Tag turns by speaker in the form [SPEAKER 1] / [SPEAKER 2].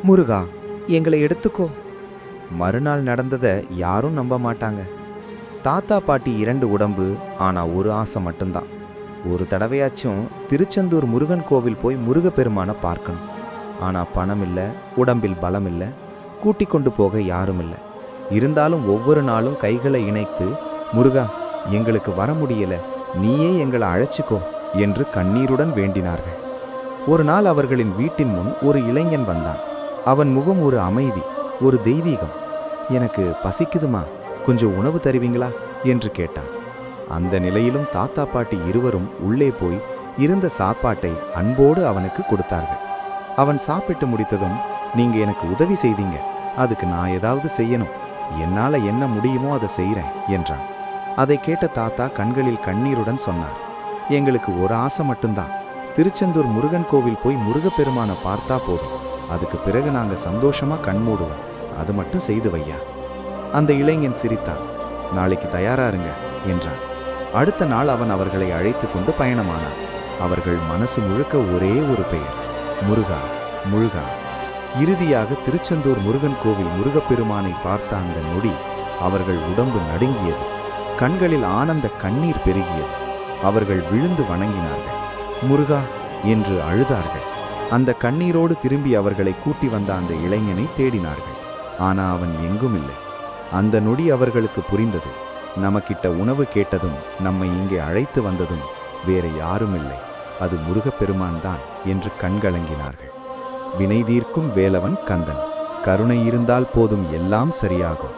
[SPEAKER 1] முருகா, எங்களை எடுத்துக்கோ. மறுநாள் நடந்ததை யாரும் நம்ப மாட்டாங்க. தாத்தா பாட்டி 2 உடம்பு, ஆனா ஒரு ஆசை மட்டும்தான். ஒரு தடவையாச்சும் திருச்செந்தூர் முருகன் கோவில் போய் முருகப்பெருமானை பார்க்கணும். ஆனா பணம் இல்லை, உடம்பில் பலம் இல்லை, கூட்டிக் கொண்டு போக யாரும் இல்லை. இருந்தாலும் ஒவ்வொரு நாளும் கைகளை இணைத்து, முருகா, எங்களுக்கு வர முடியல, நீயே எங்களை அழைச்சிக்கோ என்று கண்ணீருடன் வேண்டினார்கள். ஒரு நாள் அவர்களின் வீட்டின் முன் ஒரு இளைஞன் வந்தான். அவன் முகம் ஒரு அமைதி, ஒரு தெய்வீகம். எனக்கு பசிக்குதுமா, கொஞ்சம் உணவு தருவீங்களா என்று கேட்டான். அந்த நிலையிலும் தாத்தா பாட்டி இருவரும் உள்ளே போய் இருந்த சாப்பாட்டை அன்போடு அவனுக்கு கொடுத்தார்கள். அவன் சாப்பிட்டு முடித்ததும், நீங்க எனக்கு உதவி செய்தீங்க, அதுக்கு நான் ஏதாவது செய்யணும், என்னால என்ன முடியுமோ அதை செய்கிறேன் என்றான். அதை கேட்ட தாத்தா கண்களில் கண்ணீருடன் சொன்னார், எங்களுக்கு ஒரு ஆசை மட்டும்தான், திருச்செந்தூர் முருகன் கோவில் போய் முருகப்பெருமானை பார்த்தா போதும், அதுக்கு பிறகு நாங்க சந்தோஷமா கண்மூடுவோம், அது மட்டும் செய்து வையா. அந்த இளைஞன் சிரித்தான். நாளைக்கு தயாராருங்க என்றான். அடுத்த நாள் அவன் அவர்களை அழைத்து கொண்டு பயணமானான். அவர்கள் மனசு முழுக்க ஒரே ஒரு பெயர், முருகா, முருகா. இறுதியாக திருச்செந்தூர் முருகன் கோவில் முருகப்பெருமானை பார்த்த அந்த நொடி அவர்கள் உடம்பு நடுங்கியது. கண்களில் ஆனந்த கண்ணீர் பெருகியது. அவர்கள் விழுந்து வணங்கினார்கள். முருகா என்று அழுதார்கள். அந்த கண்ணீரோடு திரும்பி அவர்களை கூட்டி வந்த அந்த இளைஞனை தேடினார்கள். ஆனா அவன் எங்கும் இல்லை. அந்த நொடி அவர்களுக்கு புரிந்தது, நமக்கிட்ட உணவு கேட்டதும் நம்மை இங்கே அழைத்து வந்ததும் வேற யாரும் இல்லை, அது முருகப்பெருமான் தான் என்று கண்கலங்கினார்கள். வினை தீர்க்கும் வேலவன் கந்தன். கருணை இருந்தால் போதும், எல்லாம் சரியாகும்.